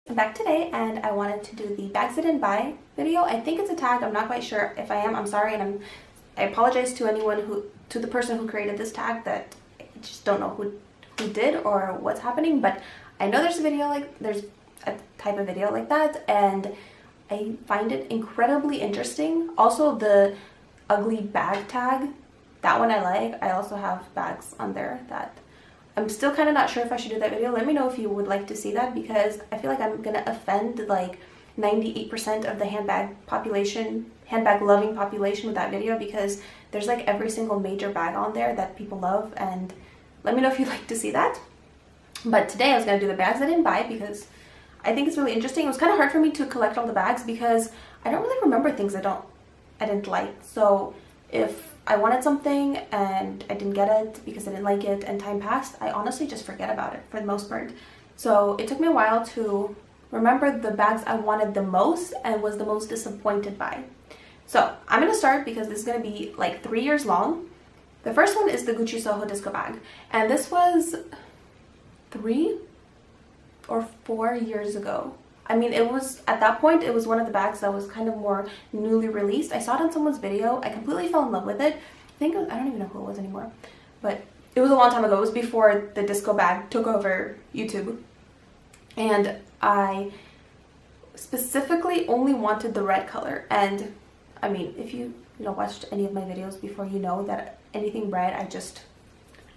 I'm back today and I wanted to do the bags I didn't buy video. I think it's a tag. I'm not quite sure. If I am, I'm sorry, and I apologize to the person who created this tag, that I just don't know who did or what's happening, but I know there's a type of video like that, and I find it incredibly interesting. Also, the ugly bag tag, that one I like. I also have bags on there that I'm still kind of not sure if I should do that video. Let me know if you would like to see that, because I feel like I'm gonna offend like 98% of the handbag loving population with that video, because there's like every single major bag on there that people love, and let me know if you'd like to see that. But today I was gonna do the bags I didn't buy because I think it's really interesting. It was kind of hard for me to collect all the bags because I don't really remember things I didn't like. So if I wanted something and I didn't get it because I didn't like it and time passed, I honestly just forget about it for the most part. So it took me a while to remember the bags I wanted the most and was the most disappointed by. So I'm going to start because this is going to be like 3 years long. The first one is the Gucci Soho disco bag, and this was 3 or 4 years ago. I mean, it was, at that point, it was one of the bags that was kind of more newly released. I saw it on someone's video. I completely fell in love with it. I think it was, I don't even know who it was anymore, but it was a long time ago. It was before the disco bag took over YouTube. And I specifically only wanted the red color. And I mean, if you watched any of my videos before, you know that anything red,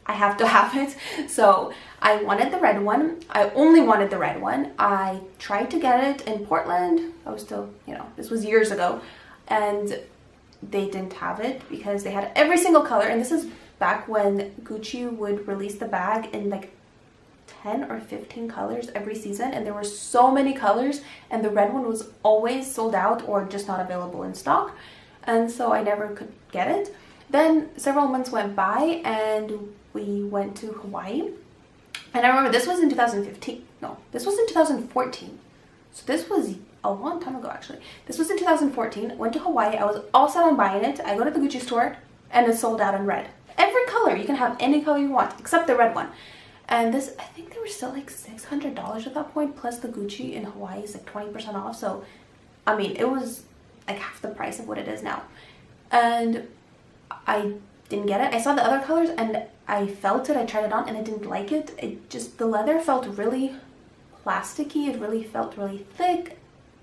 I have to have it. So I wanted the red one. I only wanted the red one. I tried to get it in Portland. I was still, this was years ago, and they didn't have it because they had every single color. And this is back when Gucci would release the bag in like 10 or 15 colors every season, and there were so many colors, and the red one was always sold out or just not available in stock. And so I never could get it. Then several months went by and we went to Hawaii, and I remember this was in 2015. No, this was in 2014. So this was a long time ago, actually. This was in 2014. Went to Hawaii. I was all set on buying it. I go to the Gucci store and it's sold out in red. Every color. You can have any color you want except the red one. And this, I think they were still like $600 at that point, plus the Gucci in Hawaii is like 20% off. So, I mean, it was like half the price of what it is now. And I didn't get it. I saw the other colors and I felt it. I tried it on and I didn't like it. The leather felt really plasticky. It really felt really thick,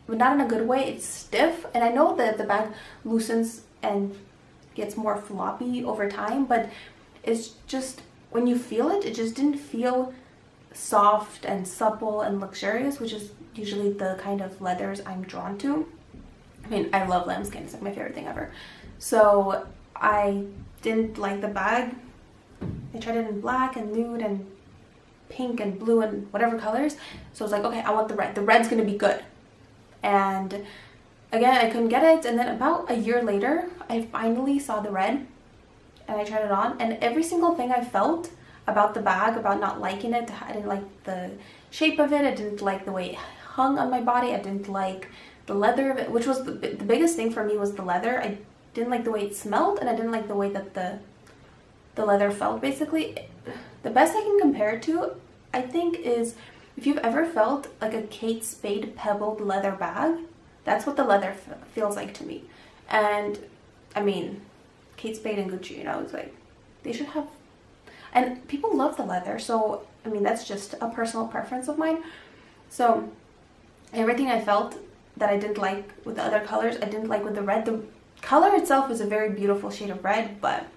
but not in a good way. It's stiff, and I know that the bag loosens and gets more floppy over time, but it's just, when you feel it, it just didn't feel soft and supple and luxurious, which is usually the kind of leathers I'm drawn to. I mean, I love lambskin. It's like my favorite thing ever. So I didn't like the bag. I tried it in black and nude and pink and blue and whatever colors. So I was like, okay, I want the red. The red's gonna be good. And again, I couldn't get it. And then about a year later, I finally saw the red and I tried it on. And every single thing I felt about the bag, about not liking it, I didn't like the shape of it. I didn't like the way it hung on my body. I didn't like the leather of it, which was the biggest thing for me, was the leather. I didn't like the way it smelled, and I didn't like the way that the leather felt. Basically, the best I can compare it to, I think, is if you've ever felt like a Kate Spade pebbled leather bag. That's what the leather feels like to me. And I mean, Kate Spade and Gucci, it's like they should have, and people love the leather. So I mean, that's just a personal preference of mine. So everything I felt that I didn't like with the other colors, I didn't like with the red. The color itself is a very beautiful shade of red, but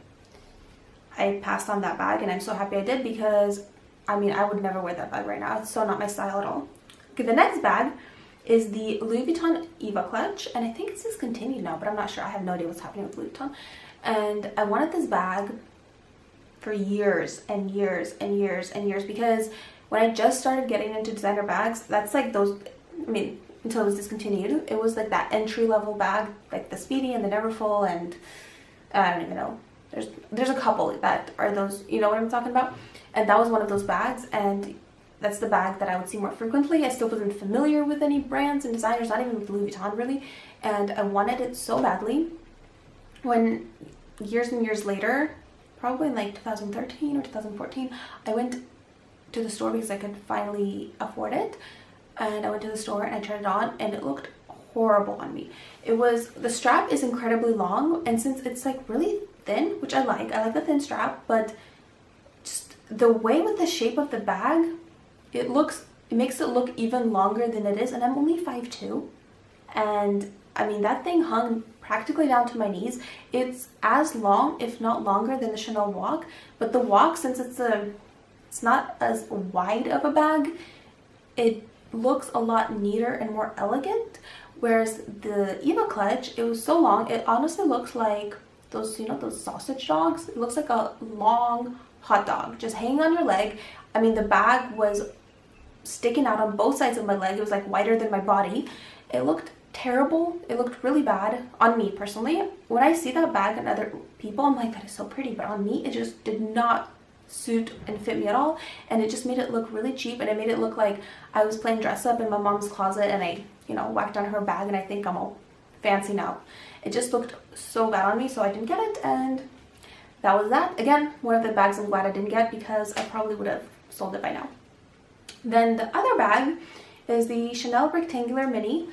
I passed on that bag, and I'm so happy I did, because I mean, I would never wear that bag right now. It's so not my style at all. Okay, the next bag is the Louboutin Eva clutch, and I think it's discontinued now, but I'm not sure. I have no idea what's happening with Louis Vuitton. And I wanted this bag for years and years and years and years, because when I just started getting into designer bags, that's like those, I mean, until it was discontinued, it was like that entry-level bag, like the Speedy and the Neverfull, and I don't even know. There's a couple that are those, you know what I'm talking about? And that was one of those bags, and that's the bag that I would see more frequently. I still wasn't familiar with any brands and designers, not even with Louis Vuitton really, and I wanted it so badly. When years and years later, probably in like 2013 or 2014, I went to the store because I could finally afford it, and I went to the store and I tried it on, and it looked horrible on me. The strap is incredibly long, and since it's like really thin, which I like the thin strap, but just the way with the shape of the bag, it makes it look even longer than it is, and I'm only 5'2", and I mean that thing hung practically down to my knees. It's as long, if not longer, than the Chanel Walk, but the Walk, since it's not as wide of a bag, it looks a lot neater and more elegant, whereas the Eva clutch, it was so long, it honestly looks like those, you know, those sausage dogs. It looks like a long hot dog just hanging on your leg. I mean, the bag was sticking out on both sides of my leg. It was like wider than my body. It looked terrible. It looked really bad on me personally. When I see that bag on other people, I'm like, that is so pretty, but on me it just did not suit and fit me at all, and it just made it look really cheap, and it made it look like I was playing dress up in my mom's closet and I, you know, whacked on her bag and I think I'm all fancy now. It just looked so bad on me, so I didn't get it, and that was that. Again, one of the bags I'm glad I didn't get because I probably would have sold it by now. Then the other bag is the Chanel Rectangular Mini,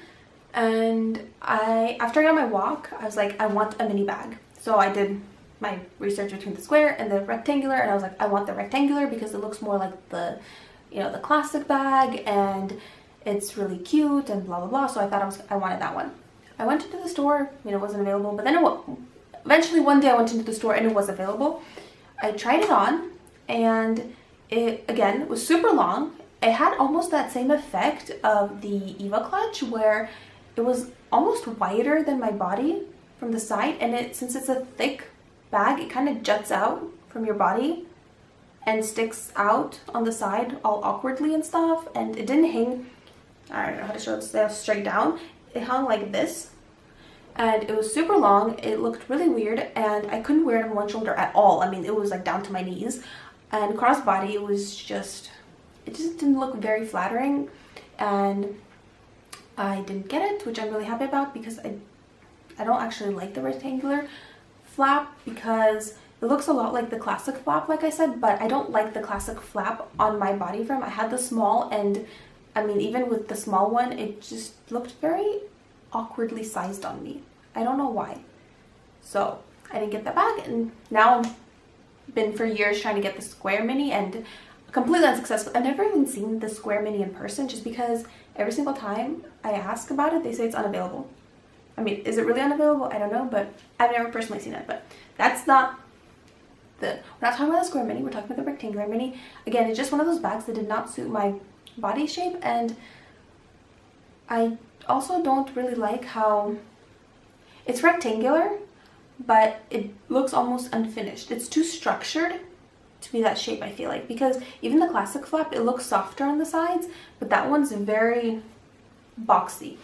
and after I got my Walk, I was like, I want a mini bag. So I did my research between the square and the rectangular, and I was like, I want the rectangular because it looks more like the, you know, the classic bag, and it's really cute and blah blah blah. So I thought I wanted that one. I went into the store, I mean, it wasn't available, but then eventually one day I went into the store and it was available. I tried it on, and it again was super long. It had almost that same effect of the Eva clutch, where it was almost wider than my body from the side, and since it's a thick bag, it kind of juts out from your body and sticks out on the side all awkwardly and stuff, and it didn't hang, I don't know how to show it, straight down. It hung like this, and it was super long. It looked really weird, and I couldn't wear it on one shoulder at all. I mean, it was like down to my knees, and crossbody, it just didn't look very flattering, and I didn't get it, which I'm really happy about because I don't actually like the rectangular flap because it looks a lot like the classic flap, like I said, but I don't like the classic flap on my body frame. I had the small, and I mean, even with the small one, it just looked very awkwardly sized on me. I don't know why. So I didn't get that bag, and now I've been for years trying to get the square mini and completely unsuccessful. I've never even seen the square mini in person, just because every single time I ask about it, they say it's unavailable. I mean, is it really unavailable? I don't know, but I've never personally seen it. But that's not we're not talking about the square mini, we're talking about the rectangular mini. Again, it's just one of those bags that did not suit my body shape, and I also don't really like how it's rectangular, but it looks almost unfinished. It's too structured to be that shape, I feel like, because even the classic flap, it looks softer on the sides, but that one's very boxy.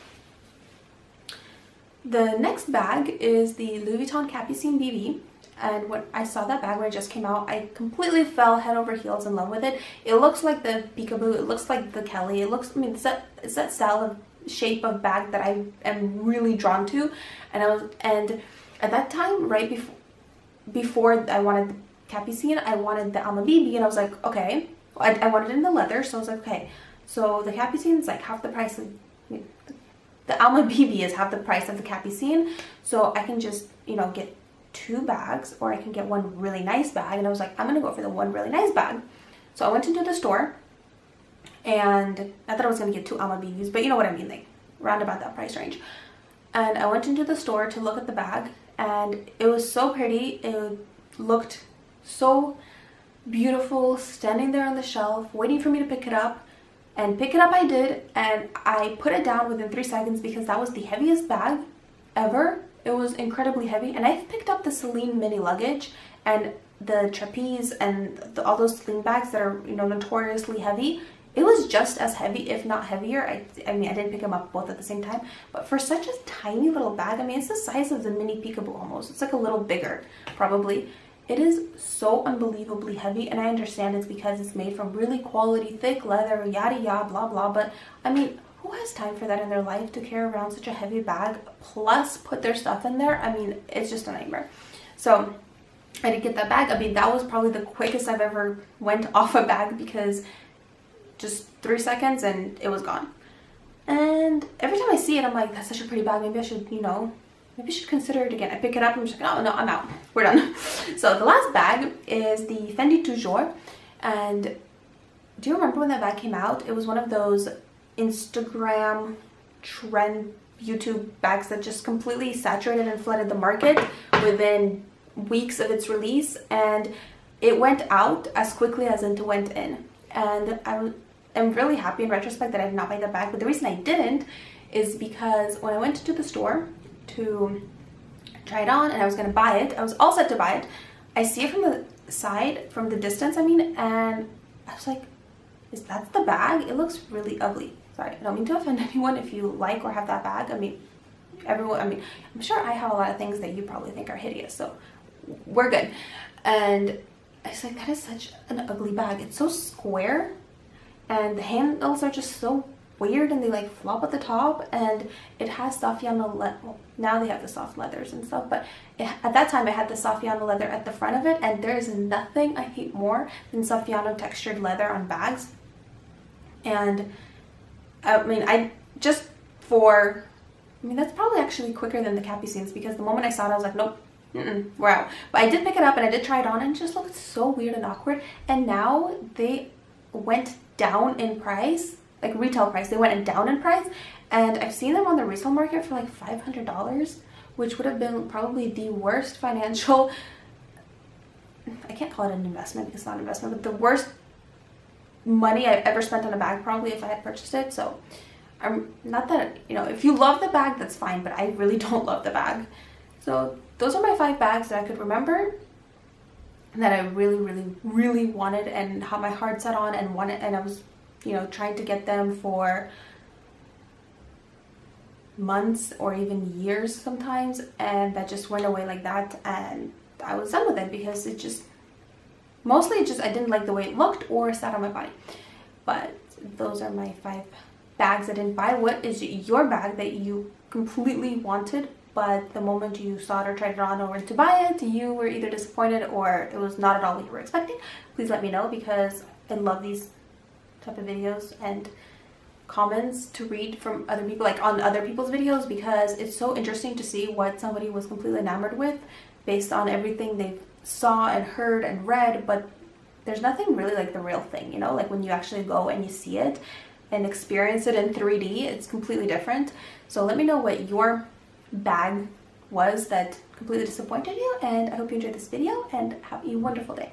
The next bag is the Louis Vuitton Capucines BB, and when I saw that bag when it just came out, I completely fell head over heels in love with it. It looks like the Peekaboo, it looks like the Kelly, it looks, I mean, it's that style of shape of bag that I am really drawn to, and at that time, right before I wanted the Capucines, I wanted the Alma BB, and I was like, okay, I wanted it in the leather, so I was like, okay, so the Capucines is like half the price of, the Alma BB is half the price of the Capucines, so I can just, you know, get two bags, or I can get one really nice bag. And I was like, I'm gonna go for the one really nice bag. So I went into the store, and I thought I was gonna get two Alma BBs, but you know what I mean, like round about that price range. And I went into the store to look at the bag, and it was so pretty. It looked so beautiful standing there on the shelf waiting for me to pick it up. And pick it up I did, and I put it down within 3 seconds because that was the heaviest bag ever. It was incredibly heavy, and I've picked up the Celine mini luggage and the trapeze and all those sling bags that are, you know, notoriously heavy. It was just as heavy, if not heavier. I mean, I didn't pick them up both at the same time, but for such a tiny little bag, I mean, it's the size of the mini Peekaboo almost. It's like a little bigger, probably. It is so unbelievably heavy, and I understand it's because it's made from really quality, thick leather, yada yada, blah blah, but I mean, who has time for that in their life to carry around such a heavy bag, plus put their stuff in there? I mean, it's just a nightmare. So I did get that bag. I mean, that was probably the quickest I've ever went off a bag, because just 3 seconds and it was gone. see it, I'm like, that's such a pretty bag. Maybe I should, you know, maybe I should consider it again. I pick it up, I'm just like, oh no, I'm out. We're done. So the last bag is the Fendi Toujours. And do you remember when that bag came out? It was one of those Instagram trend YouTube bags that just completely saturated and flooded the market within weeks of its release, and it went out as quickly as it went in. And I'm really happy in retrospect that I did not buy the bag, but the reason I didn't is because when I went to the store to try it on and I was going to buy it, I was all set to buy it, I see it from the side, from the distance I mean, and I was like, is that the bag? It looks really ugly. Sorry, I don't mean to offend anyone if you like or have that bag. I mean, everyone, I mean, I'm sure I have a lot of things that you probably think are hideous, so we're good. And I was like, that is such an ugly bag. It's so square, and the handles are just so weird, and they like flop at the top, and it has Saffiano leather. Well, now they have the soft leathers and stuff, but at that time I had the Saffiano leather at the front of it, and there is nothing I hate more than Saffiano textured leather on bags. And I mean, that's probably actually quicker than the Capucines, because the moment I saw it, I was like, nope, we're out. But I did pick it up and I did try it on, and it just looked so weird and awkward. And now they went down in price, like retail price, they went down in price, and I've seen them on the resale market for like $500, which would have been probably the worst financial, I can't call it an investment, it's not an investment, but the worst money I've ever spent on a bag probably if I had purchased it. So I'm not that, you know, if you love the bag, that's fine, but I really don't love the bag. So those are my 5 bags that I could remember that I really wanted and had my heart set on and wanted, and I was, you know, trying to get them for months or even years sometimes, and that just went away like that, and I was done with it because it just, mostly just I didn't like the way it looked or sat on my body. But those are my 5 bags I didn't buy. What is your bag that you completely wanted, but the moment you saw it or tried it on or went to buy it, you were either disappointed or it was not at all what you were expecting? Please let me know, because I love these type of videos and comments to read from other people, like on other people's videos, because it's so interesting to see what somebody was completely enamored with based on everything they saw and heard and read. But there's nothing really like the real thing, you know, like when you actually go and you see it and experience it in 3D, it's completely different. So let me know what your bag was that completely disappointed you, and I hope you enjoyed this video and have a wonderful day.